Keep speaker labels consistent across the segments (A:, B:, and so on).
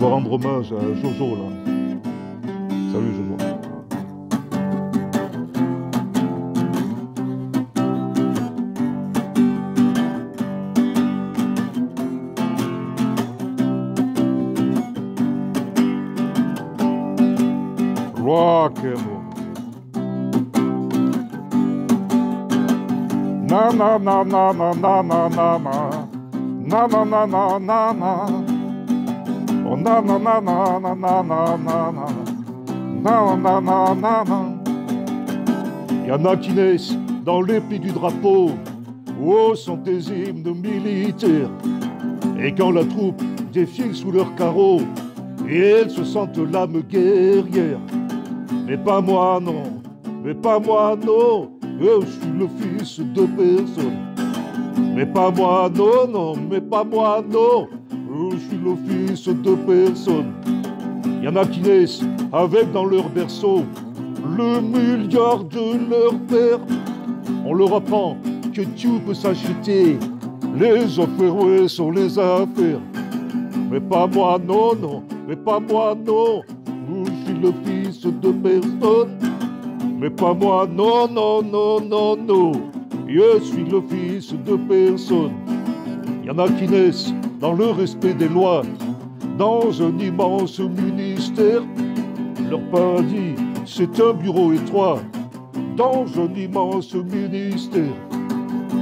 A: dois rendre hommage à Jojo, là. Salut, Jojo. Rock and roll. Na na na na na na na na na. Na na na na na na. Oh na na na na na na na na na. Na na na na na. Y en a qui naissent dans l'épée du drapeau. Oh, sont des hymnes militaires. Et quand la troupe défile sous leurs carreaux, et elles se sentent l'âme guerrière. Mais pas moi, non, mais pas moi, non, je suis le fils de personne. Mais pas moi, non, non, mais pas moi, non, je suis le fils de personne. Y en a qui naissent avec dans leur berceau le milliard de leur père. On leur apprend que tout peut s'acheter, les affaires, ouais, sont les affaires. Mais pas moi, non, non, mais pas moi, non, je suis le fils de personne. Mais pas moi, non, non, non, non, non, je suis le fils de personne. Y en a qui naissent dans le respect des lois, dans un immense ministère. Leur paradis, c'est un bureau étroit, dans un immense ministère.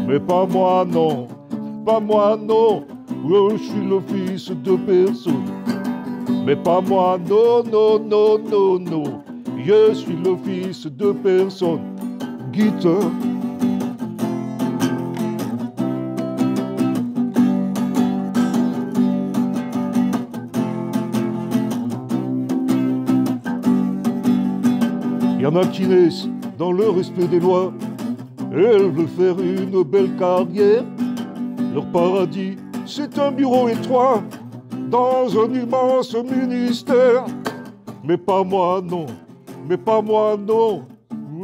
A: Mais pas moi, non, pas moi, non, je suis le fils de personne. Mais pas moi, non, non, non, non, non, je suis le fils de personne. Guitare. Il y en a qui naissent dans le respect des lois, elles veulent faire une belle carrière. Leur paradis, c'est un bureau étroit, dans un immense ministère. Mais pas moi, non, mais pas moi, non,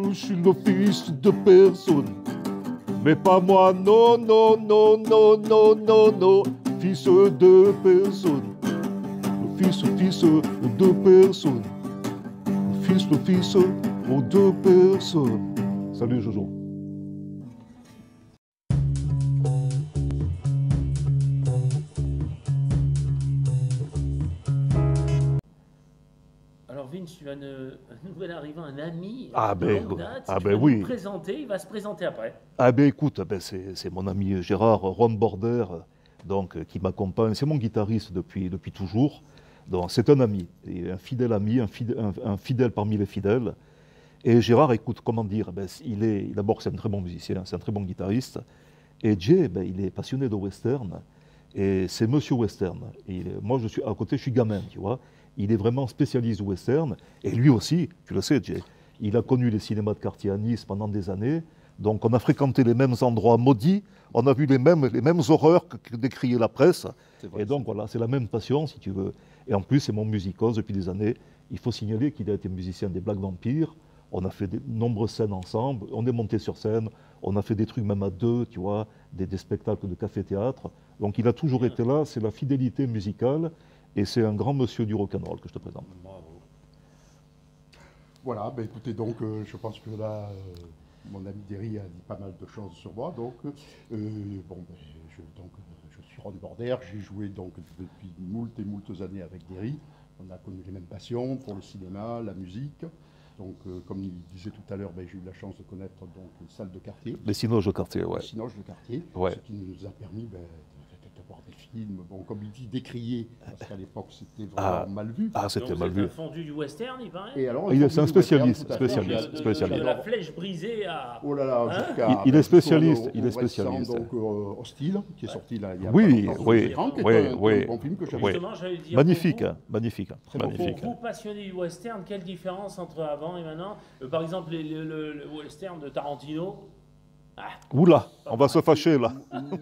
A: je suis le fils de personne. Mais pas moi, non, non, non, non, non, non, non, fils de personne. Le fils de personne. Le fils de personne. Salut Jojo.
B: Alors Vince, tu as un nouvel arrivant, un ami
A: Ah
B: de
A: ben,
B: longue date.
A: ah
B: Tu
A: ben
B: vas
A: oui.
B: nous présenter, il va se présenter après.
A: Ah ben écoute, ben c'est mon ami Gérard Ron Border, donc, qui m'accompagne. C'est mon guitariste depuis toujours. Donc c'est un ami, et un fidèle ami, un fidèle parmi les fidèles. Et Gérard, écoute, comment dire, ben, d'abord c'est un très bon musicien, c'est un très bon guitariste. Et Jay, ben, il est passionné de western. Et c'est Monsieur Western. Et moi, à côté, je suis gamin, tu vois. Il est vraiment spécialiste western. Et lui aussi, tu le sais, Jay, il a connu les cinémas de quartier à Nice pendant des années. Donc, on a fréquenté les mêmes endroits maudits. On a vu les mêmes horreurs que décriait la presse.
C: Vrai,
A: et donc, voilà, c'est la même passion, si tu veux. Et en plus, c'est mon musicos depuis des années. Il faut signaler qu'il a été musicien des Black Vampires. On a fait de nombreuses scènes ensemble. On est monté sur scène. On a fait des trucs même à deux, tu vois, des spectacles de café-théâtre. Donc, il a toujours été là. C'est la fidélité musicale. Et c'est un grand monsieur du rock'n'roll que je te présente.
B: Bravo.
C: Voilà, ben écoutez, donc je pense que là, mon ami Derry a dit pas mal de choses sur moi. Donc, je suis Ron Border, j'ai joué donc depuis moult et moultes années avec Derry. On a connu les mêmes passions pour le cinéma, la musique. Donc, comme il disait tout à l'heure, ben, j'ai eu la chance de connaître donc, une salle de quartier.
A: Les Cinoches de quartier, ouais.
C: Les Cinoches de quartier,
A: Ouais.
C: ce qui nous a permis de voir des films, bon, comme il dit, décriés, parce qu'à l'époque c'était vraiment mal vu.
A: Ah, c'était
B: Donc,
A: mal
B: vous
A: vu.
B: êtes un fondu du western, il paraît.
C: Et alors,
A: C'est un spécialiste,
B: De
A: spécialiste.
B: la flèche brisée à...
C: Oh là là,
B: Hein
C: jusqu'à...
A: Il est spécialiste,
C: jusqu'au-
A: il est
C: au récent,
A: spécialiste.
C: donc Hostile, qui est sorti là il y a
A: Oui,
C: pas longtemps,
A: oui,
C: sur l'écran, qui est
A: oui,
C: un
A: oui.
C: bon film que j'avais
A: Oui.
B: Justement, j'allais dire...
A: Magnifique,
B: pour
A: hein, magnifique,
C: Très bon.
A: magnifique.
B: vous, passionnés du western, quelle différence entre avant et maintenant? Par exemple, le western de Tarantino,
A: Oula, on va se fâcher là.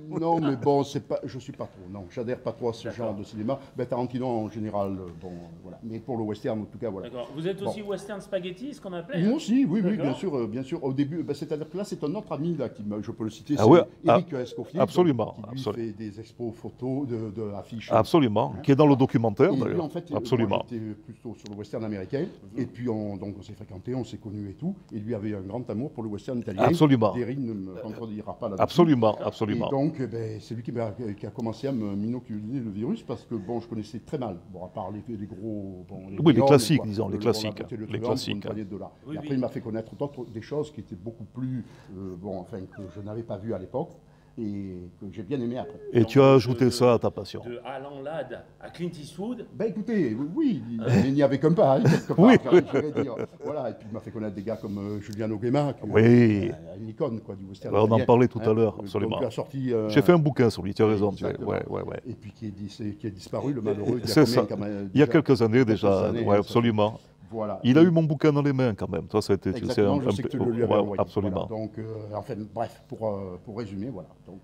C: Non, mais bon, je suis pas trop. Non, j'adhère pas trop à ce genre de cinéma. Ben, Tarantino en général, bon, voilà. Mais pour le western, en tout cas, voilà.
B: D'accord. Vous êtes aussi western spaghetti, ce qu'on appelait?
C: Moi aussi, oui,
B: D'accord.
C: bien sûr, bien sûr. Au début, ben, c'est-à-dire que là, c'est un autre ami là je peux le citer,
A: Ah
C: c'est
A: ouais,
C: Eric Escoffier,
A: absolument,
C: qui lui
A: absolument.
C: fait des expos photos, de affiches.
A: Absolument, qui est dans le documentaire
C: Et lui,
A: d'ailleurs.
C: en fait,
A: Absolument.
C: moi, j'étais plutôt sur le western américain, et puis donc on s'est fréquentés, on s'est connus et tout, et lui avait un grand amour pour le western italien.
A: Absolument.
C: Derry ne me contredira pas là-dessus.
A: Absolument,
C: Et
A: absolument.
C: donc, ben, c'est lui qui a commencé à me minoculer le virus, parce que bon, je connaissais très mal, bon, à part les gros... Bon,
A: Oui, les
C: Guillaume,
A: classiques,
C: quoi,
A: disons, les
C: le
A: classiques.
C: Bon, la beauté, le
A: Les
C: Truand, pour une
A: classiques.
C: poignée de dollars.
B: Oui,
C: Et après,
B: oui.
C: il m'a fait connaître des choses qui étaient beaucoup plus, bon, enfin, que je n'avais pas vues à l'époque, et que j'ai bien aimé après.
A: Et tu as ajouté ça à ta passion.
B: De Alan Ladd à Clint Eastwood.
C: Ben écoutez, oui, il n'y avait qu'un pas, hein, quelque part,
A: Oui.
C: j'irais dire. Voilà, et puis il m'a fait connaître des gars comme Juliano Guema, qui
A: Oui.
C: est une icône quoi, du western.
A: Ouais, on en
C: italien,
A: parlait tout à
C: hein,
A: l'heure,
C: donc,
A: absolument.
C: qui a sorti,
A: J'ai fait un bouquin sur lui, tu as raison.
C: Exactement.
A: Ouais.
C: Et puis qui est disparu, le malheureux.
A: C'est ça. Il y a quelques années
C: quelques
A: déjà,
C: années,
A: ouais,
C: ça
A: absolument.
C: Voilà.
A: Il a eu mon bouquin dans les mains quand même. Toi, ça a été tu sais,
C: Exactement, je sais que tu le lui avais
A: ouais,
C: envoyé.
A: absolument.
C: Voilà, donc, enfin, bref, pour résumer, voilà. Donc,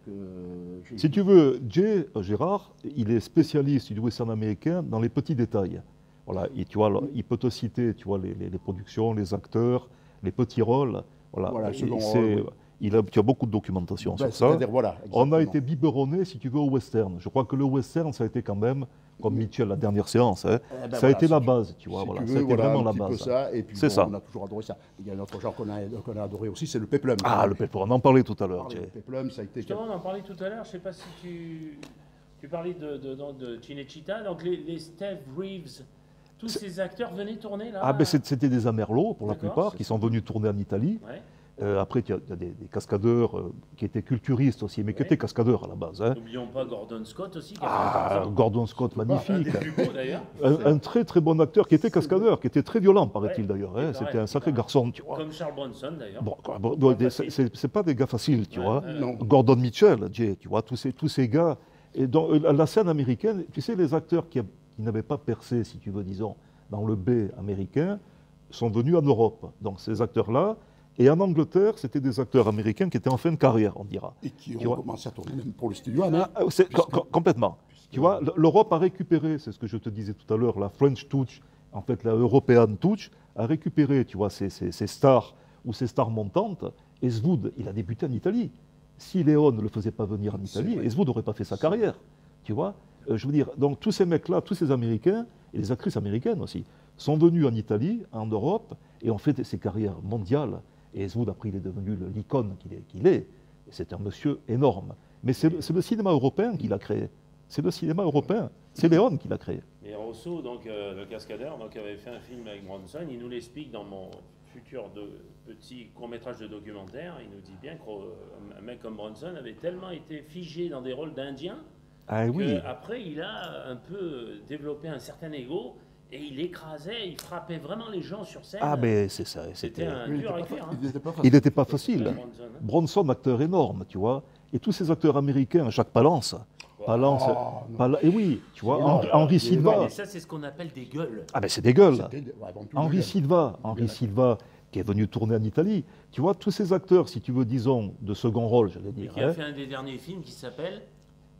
A: Si tu veux, Jay Gérard, il est spécialiste du western américain dans les petits détails. Voilà, et tu vois, alors, il peut te citer, tu vois, les productions, les acteurs, les petits rôles. Voilà,
C: le second
A: c'est-
C: rôle, oui.
A: tu as beaucoup de documentation
C: ben,
A: sur ça.
C: c'est-à-dire, voilà,
A: On a
C: exactement.
A: été biberonné, si tu veux, au western. Je crois que le western, ça a été quand même, comme Mitchell, la dernière séance, hein,
C: Eh ben
A: ça a
C: voilà,
A: été
C: si
A: la
C: tu-
A: base, tu vois.
C: Si
A: Voilà,
C: tu
A: ça
C: veux,
A: a été
C: voilà,
A: vraiment
C: un
A: la
C: petit peu
A: base.
C: ça, et puis
A: C'est
C: bon,
A: ça.
C: on a toujours adoré ça. Il y a un autre genre qu'on a adoré aussi, c'est le peplum.
A: Ah, le péplum, on en parlait tout à l'heure,
C: Le
A: Jay.
C: peplum, ça a été...
B: Justement, on en parlait tout à l'heure. Je ne sais pas si tu parlais de Cinecittà. Donc les Steve Reeves, tous ces acteurs venaient tourner là.
A: Ah, ben c'était des Amerlots, pour la
B: D'accord,
A: plupart,
B: c'est
A: qui sont venus tourner en Italie.
B: Ouais.
A: Après, il y a des cascadeurs qui étaient culturistes aussi, mais qui
B: Oui.
A: étaient cascadeurs à la base. Hein.
B: N'oublions pas Gordon Scott aussi. Qui a
A: Ah,
B: fait un
A: Gordon Scott,
B: Un
A: magnifique.
B: des plus beaux d'ailleurs.
A: Un très très bon acteur qui était cascadeur, qui était très violent, paraît-il
B: Ouais,
A: d'ailleurs.
B: il
A: Hein.
B: paraît,
A: C'était un
B: il
A: sacré
B: paraît.
A: garçon, tu vois.
B: Comme Charles Bronson d'ailleurs.
A: C'est pas des gars faciles, tu
B: Ouais,
A: vois.
B: ouais.
C: Non.
A: Gordon Mitchell, Jay, tu vois, tous ces gars. Et dans la scène américaine, tu sais, les acteurs qui n'avaient pas percé, si tu veux, disons, dans le B américain, sont venus en Europe. Donc ces acteurs-là. Et en Angleterre, c'était des acteurs américains qui étaient en fin de carrière, on dira.
C: Et qui
A: Tu
C: ont
A: vois.
C: commencé à tourner même pour le studio Hammer.
A: Complètement. Tu vois, l'Europe a récupéré, c'est ce que je te disais tout à l'heure, la French Touch, en fait la European Touch, a récupéré, tu vois, ces stars ou ces stars montantes. Eastwood, il a débuté en Italie. Si Léon ne le faisait pas venir en Italie,
C: vrai.
A: Eastwood n'aurait pas fait sa carrière. Tu vois. Je veux dire, donc tous ces mecs-là, tous ces Américains, et les actrices américaines aussi, sont venus en Italie, en Europe, et ont fait ces carrières mondiales. Et Eastwood, après, il est devenu l'icône qu'il est. C'est un monsieur énorme. Mais c'est le cinéma européen qui l'a créé. C'est le cinéma européen. C'est Léon qui l'a créé.
B: Et Rosso, donc le cascadeur, donc avait fait un film avec Bronson. Il nous l'explique dans mon futur petit court-métrage de documentaire. Il nous dit bien qu'un mec comme Bronson avait tellement été figé dans des rôles d'Indien
A: Ah oui.
B: qu'après il a un peu développé un certain ego et il écrasait, il frappait vraiment les gens sur scène.
A: Ah, mais c'est ça.
B: C'était un
C: Mais
B: dur à cuire. Hein.
C: il n'était pas
A: Il
C: facile.
A: n'était pas facile.
B: Bronson, hein.
A: Bronson, acteur énorme, tu vois. Et tous ces acteurs américains, Jacques Palance. Palance.
C: non.
A: Et oui, tu vois,
C: énorme.
A: Henri
C: Il est
A: Silva.
C: énorme.
B: Et ça, c'est ce qu'on appelle des gueules.
A: Ah, ben c'est des gueules.
C: C'était- ouais, bon, tout
A: Henri
C: le
A: Silva. Henri Silva, qui est venu tourner en Italie. Tu vois, tous ces acteurs, si tu veux, disons, de second rôle, j'allais
B: Et
A: dire.
B: qui a
A: hein.
B: fait un des derniers films qui s'appelle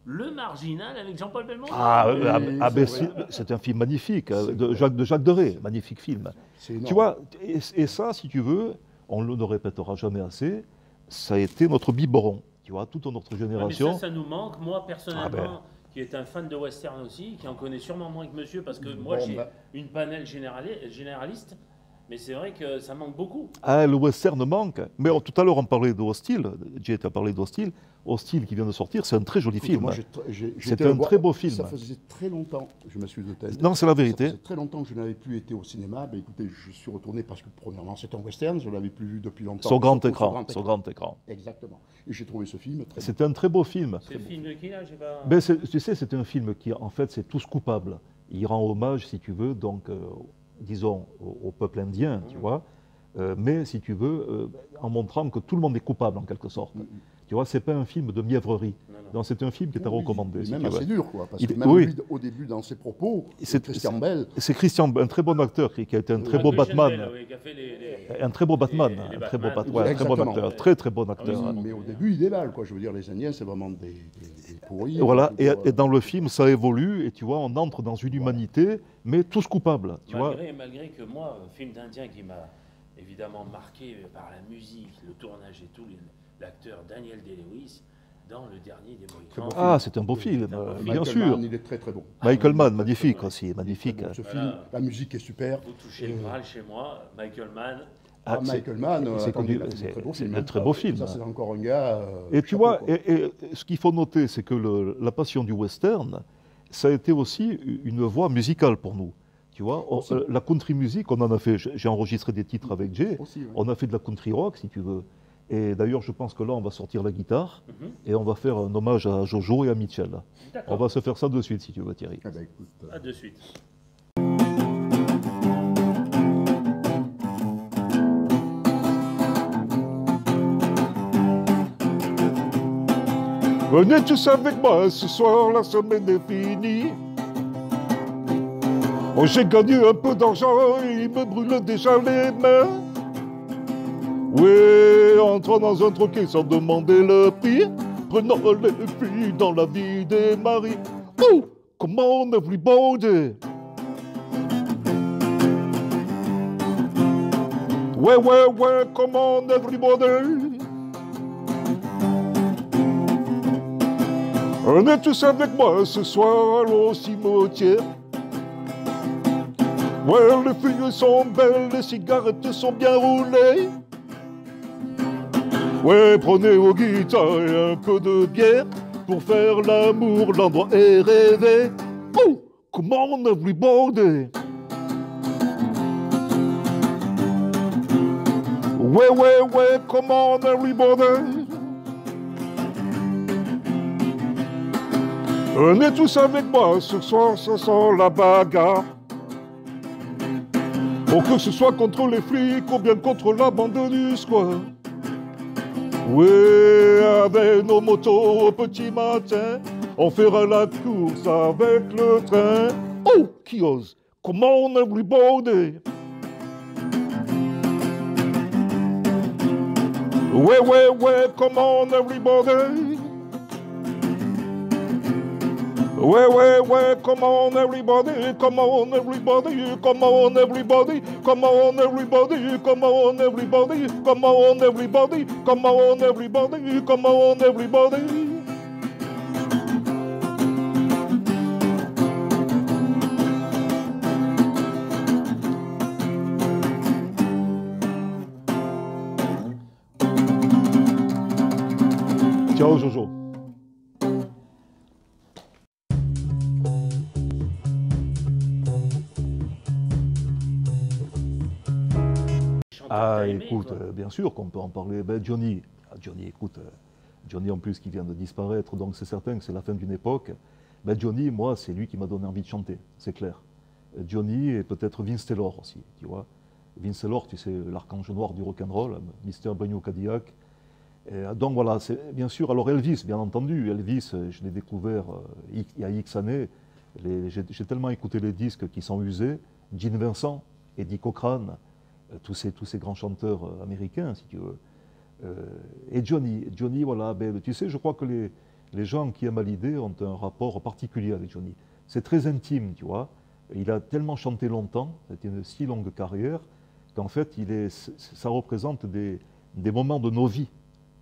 B: Le Marginal avec Jean-Paul Belmondo.
A: Ben, c'est un film magnifique, hein, de Jacques Deray, magnifique film.
C: C'est énorme.
A: Tu vois, et ça, si tu veux, on ne le répétera jamais assez, ça a été notre biberon, tu vois, toute notre
B: Ouais, mais
A: génération.
B: ça nous manque. Moi, personnellement,
A: Ah ben.
B: qui est un fan de western aussi, qui en connaît sûrement moins que monsieur, parce que moi,
C: Bon,
B: j'ai
C: bah.
B: une panel généraliste, mais c'est vrai que ça manque beaucoup.
A: Ah, le western manque. Mais tout à l'heure, on parlait de Hostile. Jay a parlé d'Hostile. Hostile qui vient de sortir, c'est un très joli
C: Écoute,
A: film.
C: moi,
A: hein.
C: j'ai
A: C'est
C: été le
A: un
C: voir.
A: très beau film.
C: Ça faisait très longtemps, je m'excuse de tête.
A: Non, c'est la vérité.
C: Ça faisait très longtemps que je n'avais plus été au cinéma. Ben, écoutez, je suis retourné parce que, premièrement, c'est un western, je ne l'avais plus vu depuis longtemps.
A: Sur grand
C: Surtout
A: écran. Sur grand écran.
C: Exactement. Et j'ai trouvé ce film très
A: C'est un très beau film.
B: C'est le film de qui, là? J'ai pas...
A: Ben, tu sais, c'est un film qui, en fait, c'est tous coupables. Il rend hommage, si tu veux, donc, disons, au peuple indien, tu vois. Mais, si tu veux, en montrant que tout le monde est coupable, en quelque sorte. Tu vois, c'est pas un film de mièvrerie.
B: Non, non.
A: Non, c'est un film qui est à recommander.
C: Et
A: si
C: même
A: tu veux.
C: assez dur, quoi. Parce
A: Il-
C: que même
A: oui.
C: lui, au début, dans ses propos,
A: C'est-
C: Christian Bell,
A: C'est Christian, un très bon acteur qui a été un très
B: Ah,
A: beau
B: Christian
A: Batman.
B: Bale, oui, qui a fait les-
A: Un très beau Batman,
B: les
A: un très beau,
B: Batman.
A: ouais, un très bon
C: Exactement.
A: acteur, très très bon
B: Ah
A: acteur.
B: oui,
A: hein.
C: mais au début, il déballe, quoi. Je veux dire, les Indiens, c'est vraiment des pourris.
A: Et voilà,
C: donc,
A: et dans le film, ça évolue, et tu vois, on entre dans une humanité, mais tous coupables, tu vois.
B: Malgré que moi, un film d'Indien qui m'a évidemment marqué par la musique, le tournage et tout, l'acteur Daniel Day-Lewis, dans Le Dernier des Mohicans.
A: Ah, c'est un beau film,
B: C'est un beau film.
A: bien
C: Michael
A: sûr.
C: Mann, il est très très bon.
A: Michael Mann,
B: oui,
A: magnifique
B: oui.
A: aussi, magnifique.
C: Très bon, ce
B: Voilà.
C: film, la musique est super.
B: Vous touchez le Graal chez moi, Michael Mann.
A: Ah, c'est-
C: Michael Mann,
A: c'est
C: attendez,
A: connu-
C: là, c'est un très beau
A: c'est
C: film.
A: un très beau film.
C: Ça, c'est encore un gars.
A: Et tu
C: chapeau,
A: vois,
C: quoi.
A: et ce qu'il faut noter, c'est que la passion du western, ça a été aussi une voie musicale pour nous. Tu vois,
C: Aussi.
A: la country music, on en a fait, j'ai enregistré des titres avec Jay,
C: Aussi, ouais.
A: on a fait de la country rock, si tu veux. Et d'ailleurs, je pense que là, on va sortir la guitare
B: Mhm.
A: et on va faire un hommage à Jojo et à Mitchell. On
B: D'accord.
A: va se faire ça de suite, si tu veux, Thierry.
C: Eh ben, écoute,
B: À de suite.
A: Venez tous avec moi, ce soir la semaine est finie. Oh, j'ai gagné un peu d'argent et il me brûle déjà les mains. Oui, entrant dans un troquet sans demander le prix, prenant les filles dans la vie des maris. Oh, come on everybody. Ouais, come on everybody. Venez tous avec moi ce soir au cimetière. Ouais, les filles sont belles, les cigarettes sont bien roulées. Ouais, prenez vos guitares et un peu de bière pour faire l'amour, l'endroit est rêvé. Oh, come on everybody. Ouais, come on everybody. Venez tous avec moi, ce soir, ça sent la bagarre. Oh, que ce soit contre les flics ou bien contre la bande du square. Oui, avec nos motos au petit matin, on fera la course avec le train. Oh, qui ose? Come on everybody. Ouais, come on everybody. Ouais, come on everybody, come on everybody, come on everybody, come on everybody, come on everybody, come on everybody, come on everybody, come on everybody. Ciao Jojo. Ah, écoute, bien sûr qu'on peut en parler. Ben, Johnny, écoute, Johnny en plus qui vient de disparaître, donc c'est certain que c'est la fin d'une époque. Ben, Johnny, moi, c'est lui qui m'a donné envie de chanter, c'est clair. Johnny et peut-être Vince Taylor aussi, tu vois. Vince Taylor, tu sais, l'archange noir du rock'n'roll, Mr. Brand New Cadillac. Et, donc voilà, c'est bien sûr. Alors Elvis, bien entendu, Elvis, je l'ai découvert il y a X années. J'ai tellement écouté les disques qui sont usés. Gene Vincent, Eddie Cochran, tous ces grands chanteurs américains, si tu veux. Et Johnny, voilà, ben, tu sais, je crois que les gens qui aiment Hallyday ont un rapport particulier avec Johnny. C'est très intime, tu vois. Il a tellement chanté longtemps, c'était une si longue carrière, qu'en fait, ça représente des moments de nos vies.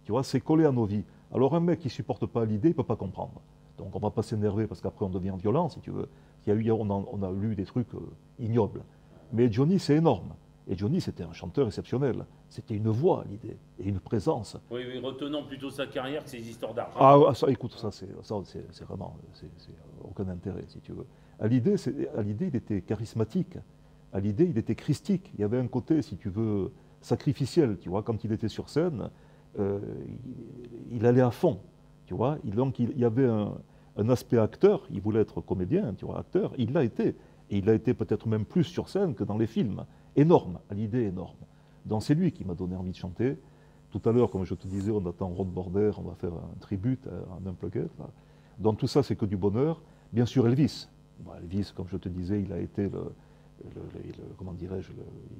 A: Tu vois, c'est collé à nos vies. Alors un mec qui ne supporte pas Hallyday, il ne peut pas comprendre. Donc on ne va pas s'énerver parce qu'après on devient violent, si tu veux. On a lu des trucs ignobles. Mais Johnny, c'est énorme. Et Johnny, c'était un chanteur exceptionnel. C'était une voix, Hallyday, et une présence.
B: Oui, retenons plutôt sa carrière que ses histoires d'argent.
A: Ah, ça, écoute, ça, c'est vraiment, c'est aucun intérêt, si tu veux. Hallyday, il était charismatique. Hallyday, il était christique. Il y avait un côté, si tu veux, sacrificiel, tu vois. Quand il était sur scène, il allait à fond, tu vois. Donc, il y avait un aspect acteur. Il voulait être comédien, tu vois, acteur. Il l'a été. Et il a été peut-être même plus sur scène que dans les films. Énorme, Hallyday, énorme. Donc, c'est lui qui m'a donné envie de chanter. Tout à l'heure, comme je te disais, on attend Rod Border, on va faire un tribute, un unplugged. Donc tout ça, c'est que du bonheur. Bien sûr, Elvis. Bon, Elvis, comme je te disais, il a été comment dirais-je,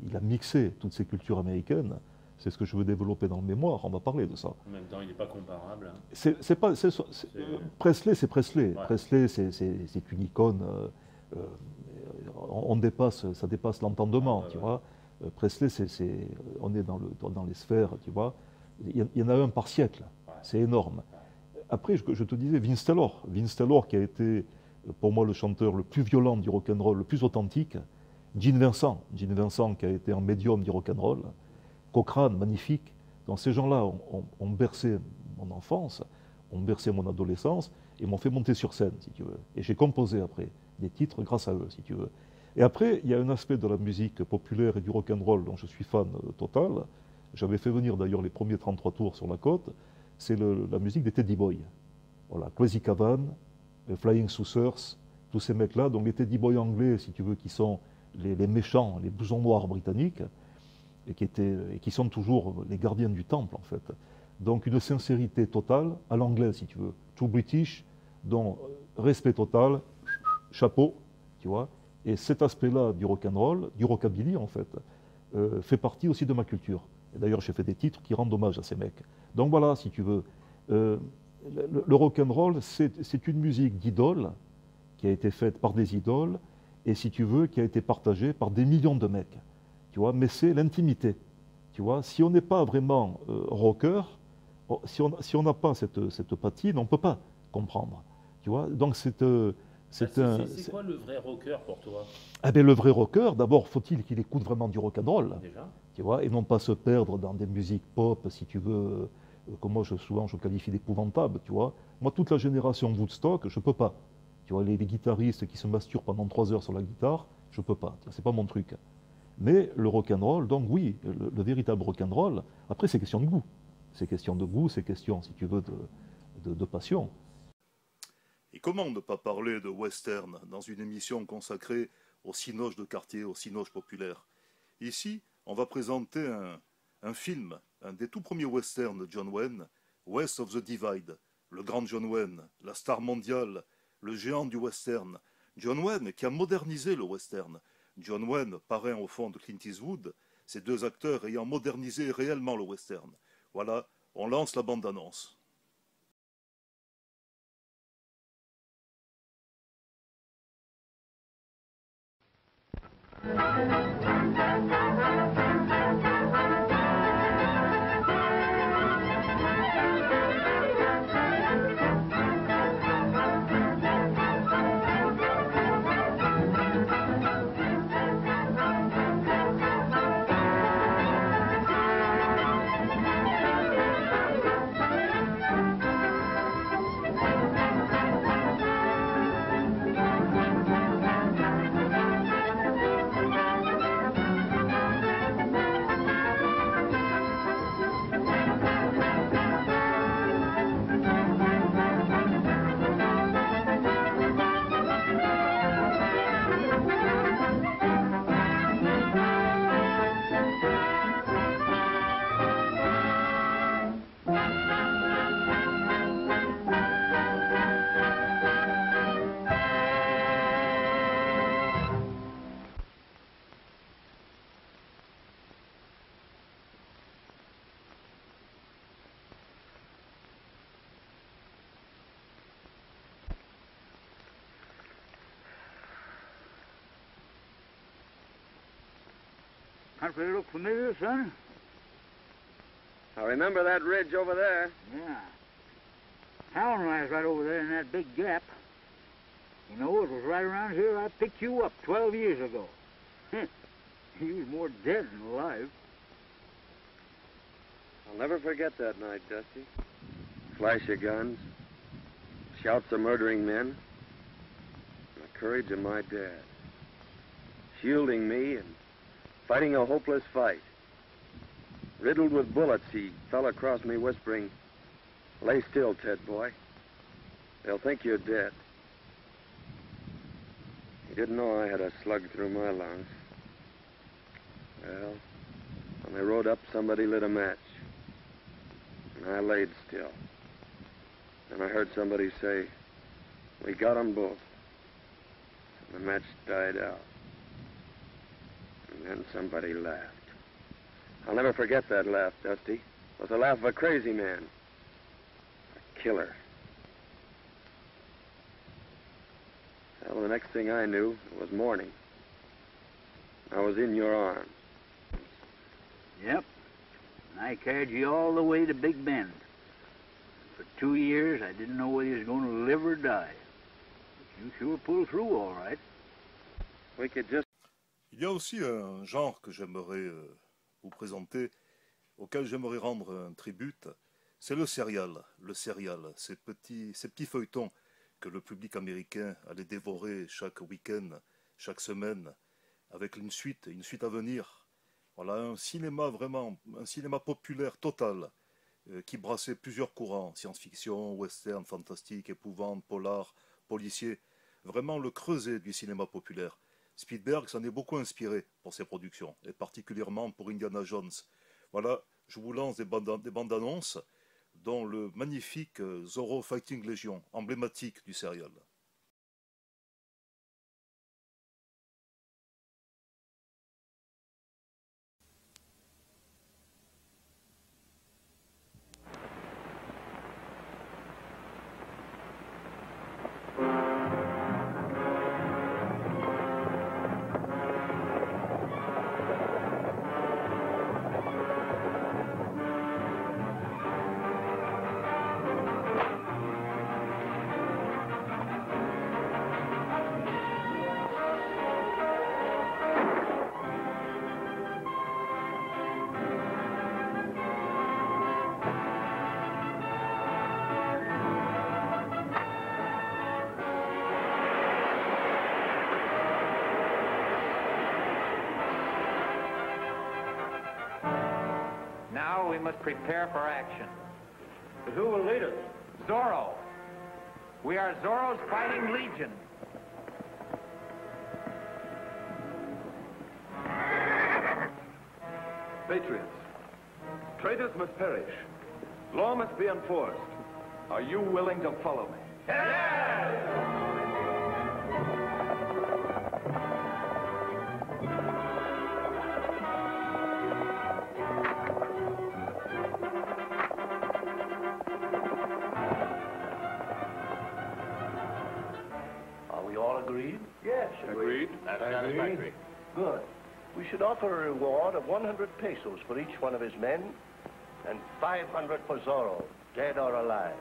A: il a mixé toutes ces cultures américaines. C'est ce que je veux développer dans le mémoire, on va parler de ça.
B: En même temps, il n'est pas comparable. Hein.
A: Presley, c'est Presley.
B: Ouais.
A: Presley, c'est une icône. Ça dépasse l'entendement, tu vois. Presley, on est dans les sphères, tu vois. Il y en a un par siècle.
B: Ouais.
A: C'est énorme. Après, je te disais, Vince Taylor. Vince Taylor qui a été, pour moi, le chanteur le plus violent du rock'n'roll, le plus authentique. Gene Vincent qui a été un médium du rock'n'roll. Cochrane, magnifique. Donc ces gens-là ont bercé mon enfance, ont bercé mon adolescence et m'ont fait monter sur scène, si tu veux. Et j'ai composé après des titres grâce à eux, si tu veux. Et après, il y a un aspect de la musique populaire et du rock'n'roll dont je suis fan total. J'avais fait venir d'ailleurs les premiers 33 tours sur la côte. C'est la musique des Teddy Boys. Voilà, Crazy Cavan, Flying Saucers, tous ces mecs-là. Donc les Teddy Boys anglais, si tu veux, qui sont les méchants, les blousons noirs britanniques, et qui sont toujours les gardiens du temple, en fait. Donc une sincérité totale, à l'anglais, si tu veux. Tout British, dont respect total, chapeau, tu vois. Et cet aspect-là du rock'n'roll, du rockabilly, en fait, fait partie aussi de ma culture. Et d'ailleurs, j'ai fait des titres qui rendent hommage à ces mecs. Donc voilà, si tu veux. Le rock'n'roll, c'est une musique d'idole qui a été faite par des idoles, et si tu veux, qui a été partagée par des millions de mecs. Tu vois, mais c'est l'intimité. Tu vois, si on n'est pas vraiment rocker, si on n'a pas cette patine, on ne peut pas comprendre. Tu vois, donc c'est
B: quoi le vrai rocker pour toi?
A: Ah ben, le vrai rocker, d'abord, faut-il qu'il écoute vraiment du rock'n'roll,
B: déjà,
A: tu vois, et non pas se perdre dans des musiques pop, si tu veux, comme moi souvent je qualifie d'épouvantables, tu vois. Moi, toute la génération Woodstock, je ne peux pas. Tu vois, les guitaristes qui se masturbent pendant 3 heures sur la guitare, je ne peux pas. C'est pas mon truc. Mais le rock'n'roll, donc oui, le véritable rock'n'roll, après c'est question de goût. C'est question de goût, c'est question, si tu veux, de passion.
D: Et comment ne pas parler de western dans une émission consacrée aux cinoches de quartier, aux cinoches populaires? Ici, on va présenter un film, un des tout premiers westerns de John Wayne, West of the Divide, le grand John Wayne, la star mondiale, le géant du western. John Wayne qui a modernisé le western. John Wayne, parrain au fond de Clint Eastwood, ces deux acteurs ayant modernisé réellement le western. Voilà, on lance la bande-annonce.
E: Country look familiar, son?
F: I remember that ridge over there.
E: Yeah. Town lies right over there in that big gap. You know, it was right around here I picked you up 12 years ago. You was more dead than alive.
F: I'll never forget that night, Dusty. Flash of guns, shouts of murdering men, and the courage of my dad. Shielding me and fighting a hopeless fight. Riddled with bullets, he fell across me whispering, "Lay still, Ted boy. They'll think you're dead." He didn't know I had a slug through my lungs. Well, when they rode up, somebody lit a match. And I laid still. And I heard somebody say, "We got 'em both." And the match died out. And then somebody laughed. I'll never forget that laugh, Dusty. It was the laugh of a crazy man. A killer. Well, the next thing I knew, it was morning. I was in your arms.
E: Yep. And I carried you all the way to Big Bend. For 2 years, I didn't know whether you was going to live or die. But you sure pulled through all right.
F: We could just...
D: Il y a aussi un genre que j'aimerais vous présenter, auquel j'aimerais rendre un tribut, c'est le serial. Le serial, ces petits feuilletons que le public américain allait dévorer chaque week-end, chaque semaine, avec une suite à venir. Voilà, un cinéma vraiment, un cinéma populaire total, qui brassait plusieurs courants, science-fiction, western, fantastique, épouvante, polar, policier, vraiment le creuset du cinéma populaire. Spielberg s'en est beaucoup inspiré pour ses productions, et particulièrement pour Indiana Jones. Voilà, je vous lance des bandes annonces, dont le magnifique Zorro Fighting Legion, emblématique du serial.
G: Now we must prepare for action. But who will lead us? Zorro. We are Zorro's Fighting Legion.
H: Patriots, traitors must perish. Law must be enforced. Are you willing to follow me?
I: Are we all agreed?
H: Yes, agreed.
I: That's satisfactory.
J: Good. We should offer a reward of 100 pesos for each one of his men, and 500 for Zorro, dead or alive.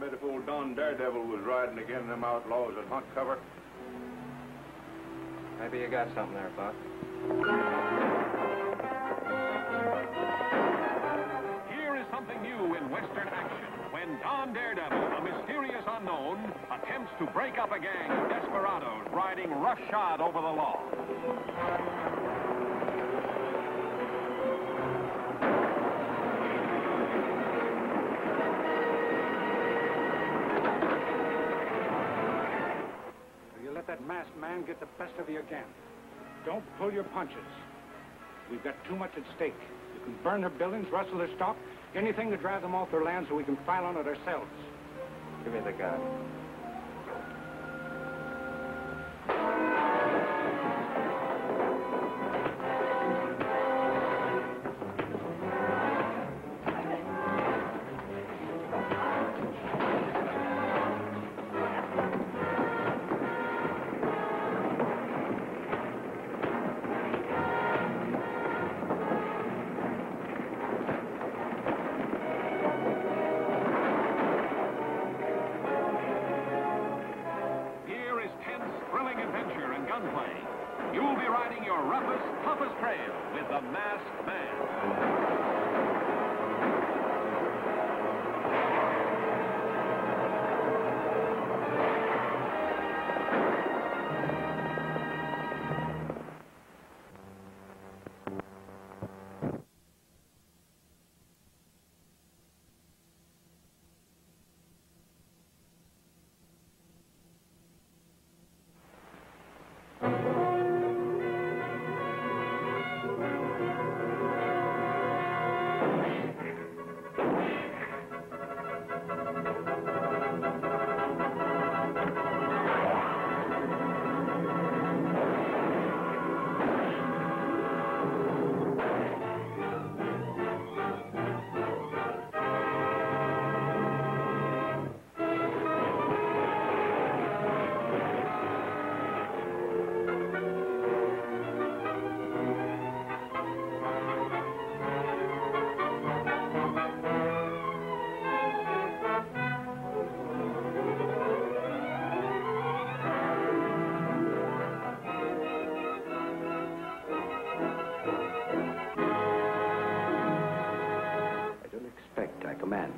K: bet if old Don Daredevil was riding again them outlaws at hunt cover.
L: Maybe you got something there, Buck.
M: Here is something new in Western action when Don Daredevil, a mysterious unknown, attempts to break up a gang of desperados riding roughshod over the law.
N: You let that masked man get the best of you again. Don't pull your punches. We've got too much at stake. You can burn their buildings, rustle their stock, anything to drive them off their land so we can file on it ourselves.
L: Give me the gun.
M: You'll be riding your roughest, toughest trail with the Masked Man.
O: Man,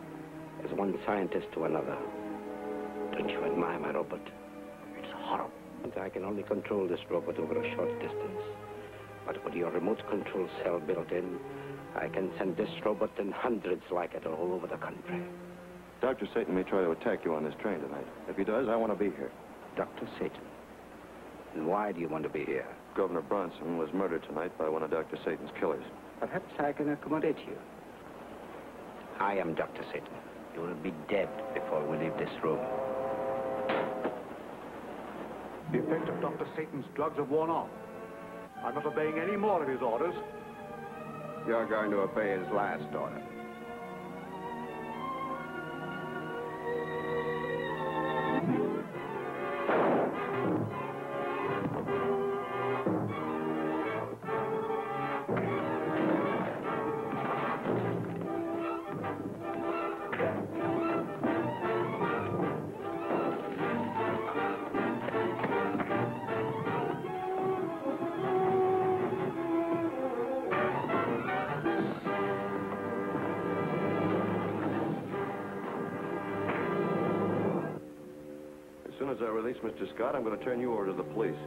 O: as one scientist to another. Don't you admire my robot? It's horrible. I can only control this robot over a short distance. But with your remote control cell built in, I can send this robot and hundreds like it all over the country.
F: Dr. Satan may try to attack you on this train tonight. If he does, I want to be here.
O: Dr. Satan? And why do you want to be here?
F: Governor Bronson was murdered tonight by one of Dr. Satan's killers.
O: Perhaps I can accommodate you. I am Dr. Satan. You will be dead before we leave this room.
N: The effect of Dr. Satan's drugs have worn off. I'm not obeying any more of his orders.
O: You're going to obey his last order.
F: As soon as I release Mr. Scott, I'm going to turn you over to the police.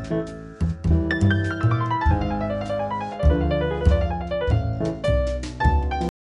A: Thank